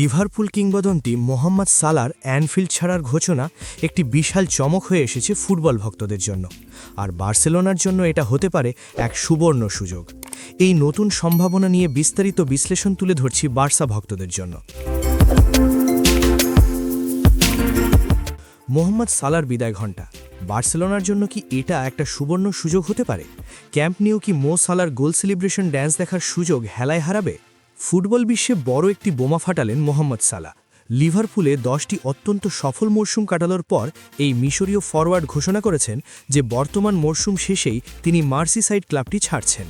Liverpool কিংবদন্তি মোহাম্মদ সালার Anfield ছাড়ার ঘোষণা একটি বিশাল চমক হয়ে এসেছে ফুটবল ভক্তদের জন্য, আর বার্সেলোনার জন্য এটা হতে পারে এক সুবর্ণ সুযোগ। এই নতুন সম্ভাবনা নিয়ে বিস্তারিত বিশ্লেষণ তুলে ধরছি বার্সা ভক্তদের জন্য। মোহাম্মদ সালার বিদায় ঘণ্টা বার্সেলোনার জন্য কি এটা একটা সুবর্ণ সুযোগ হতে পারে? ক্যাম্প নিউ কি মো সালার গোল সেলিব্রেশন ড্যান্স দেখার সুযোগ হেলায় হারাবে? ফুটবল বিশ্বে বড় একটি বোমা ফাটালেন মোহাম্মদ সালাহ। লিভারপুলে 10টি অত্যন্ত সফল মরশুম কাটানোর পর এই মিশরীয় ফরওয়ার্ড ঘোষণা করেছেন যে বর্তমান মরশুম শেষেই তিনি মার্সিসাইড ক্লাবটি ছাড়ছেন।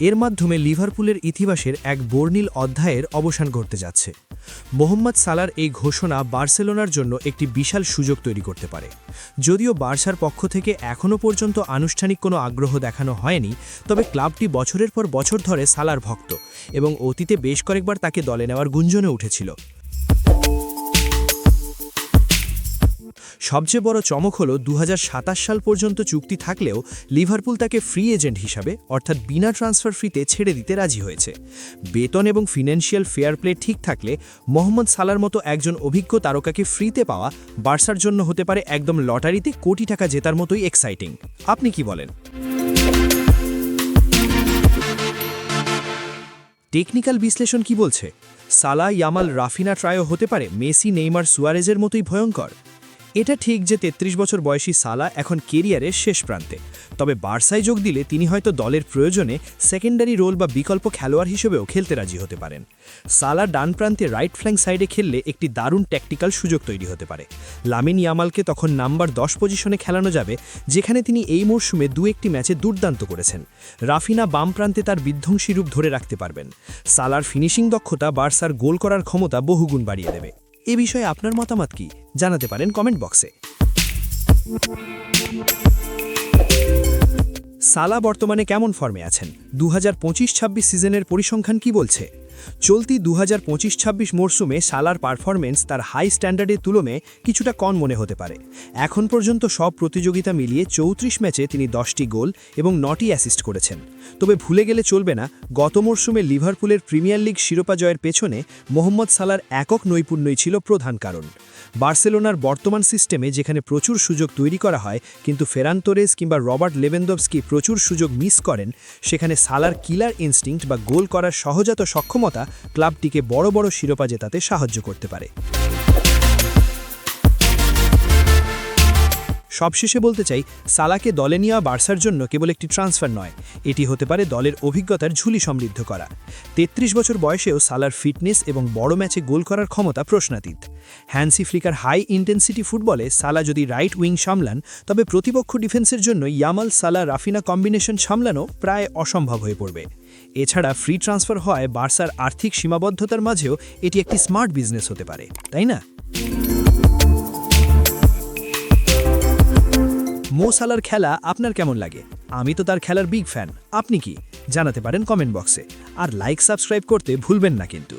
এর মাধ্যমে লিভারপুলের ইতিহাসের এক বর্ণিল অধ্যায়ের অবসান ঘটতে যাচ্ছে। মোহাম্মদ সালার এই ঘোষণা বার্সেলোনার জন্য একটি বিশাল সুযোগ তৈরি করতে পারে। যদিও বার্সার পক্ষ থেকে এখনও পর্যন্ত আনুষ্ঠানিক কোনো আগ্রহ দেখানো হয়নি, তবে ক্লাবটি বছরের পর বছর ধরে সালার ভক্ত এবং অতীতে বেশ কয়েকবার তাকে দলে নেওয়ার গুঞ্জনে উঠেছিল। সবচেয়ে বড় চমক হল 2027 সাল পর্যন্ত চুক্তি থাকলেও লিভারপুল তাকে ফ্রি এজেন্ট হিসাবে অর্থাৎ বিনা ট্রান্সফার ফিতে ছেড়ে দিতে রাজি হয়েছে। বেতন এবং ফিনান্সিয়াল ফেয়ার প্লে ঠিক থাকলে মোহাম্মদ সালার মতো একজন অভিজ্ঞ তারকাকে ফ্রিতে পাওয়া বার্সার জন্য হতে পারে একদম লটারিতে কোটি টাকা জেতার মতোই এক্সাইটিং। আপনি কি বলেন? টেকনিক্যাল বিশ্লেষণ কি বলছে? সালাহ, ইয়ামাল, রাফিনা ট্রায়ো হতে পারে মেসি, নেইমার, সুয়ারেজের মতোই ভয়ঙ্কর। এটা ঠিক যে 33 বছর বয়সী সালাহ এখন কেরিয়ারের শেষ প্রান্তে, তবে বার্সায় যোগ দিলে তিনি হয়তো দলের প্রয়োজনে সেকেন্ডারি রোল বা বিকল্প খেলোয়াড় হিসেবেও খেলতে রাজি হতে পারেন। সালাহ ডান প্রান্তে রাইট ফ্ল্যাঙ্ক সাইডে খেললে একটি দারুণ ট্যাকটিক্যাল সুযোগ তৈরি হতে পারে। লামিন ইয়ামালকে তখন নাম্বার 10 পজিশনে খেলানো যাবে, যেখানে তিনি এই মরশুমে 2-1টি ম্যাচে দুর্দান্ত করেছেন। রাফিনা বাম প্রান্তে তার বিধ্বংসী রূপ ধরে রাখতে পারবেন। সালার ফিনিশিং দক্ষতা বার্সার গোল করার ক্ষমতা বহুগুণ বাড়িয়ে দেবে। এ বিষয়ে আপনার মতামত কি জানাতে পারেন কমেন্ট বক্সে। সালাহ বর্তমানে কেমন ফর্মে আছেন? 2025-26 সিজনের পরিসংখ্যান কি বলছে? চলতি 2025-26 মরশুমে সালার পারফরমেন্স তার হাই স্ট্যান্ডার্ডের তুলনায় কিছুটা কম মনে হতে পারে। এখন পর্যন্ত সব প্রতিযোগিতা মিলিয়ে 34 ম্যাচে তিনি 10টি গোল এবং 9টি অ্যাসিস্ট করেছেন। তবে ভুলে গেলে চলবে না, গত মরশুমে লিভারপুলের প্রিমিয়ার লিগ শিরোপা জয়ের পেছনে মোহাম্মদ সালার একক নৈপুণ্যই ছিল প্রধান কারণ। বার্সেলোনার বর্তমান সিস্টেমে যেখানে প্রচুর সুযোগ তৈরি করা হয় কিন্তু ফেরান তোরেস কিংবা রবার্ট লেভেনডভস্কি প্রচুর সুযোগ মিস করেন, সেখানে সালার কিলার ইনস্টিংক্ট বা গোল করার সহজাত সক্ষমতা ক্লাবটিকে বড় বড় শিরোপা জেতাতে সাহায্য করতে পারে। সবশেষে বলতে চাই, সালাকে দলে নেওয়া বার্সার জন্য কেবল একটি ট্রান্সফার নয়, এটি হতে পারে দলের অভিজ্ঞতার ঝুলি সমৃদ্ধ করা। 33 বছর বয়সেও সালার ফিটনেস এবং বড় ম্যাচে গোল করার ক্ষমতা প্রশ্নাতীত। হ্যান্সি ফ্লিকার হাই ইন্টেন্সিটি ফুটবলে সালা যদি রাইট উইং সামলান, তবে প্রতিপক্ষ ডিফেন্সের জন্য ইয়ামাল, সালা, রাফিনা কম্বিনেশন সামলানো প্রায় অসম্ভব হয়ে পড়বে। এছাড়া ফ্রি ট্রান্সফার হয় বার্সার আর্থিক সীমাবদ্ধতার মাঝেও এটি একটি স্মার্ট বিজনেস হতে পারে, তাই না? মো সালার খেলা আপনার কেমন লাগে? আমি তো তার খেলার বিগ ফ্যান। আপনি কি জানাতে পারেন কমেন্ট বক্সে, আর লাইক সাবস্ক্রাইব করতে ভুলবেন না কিন্তু।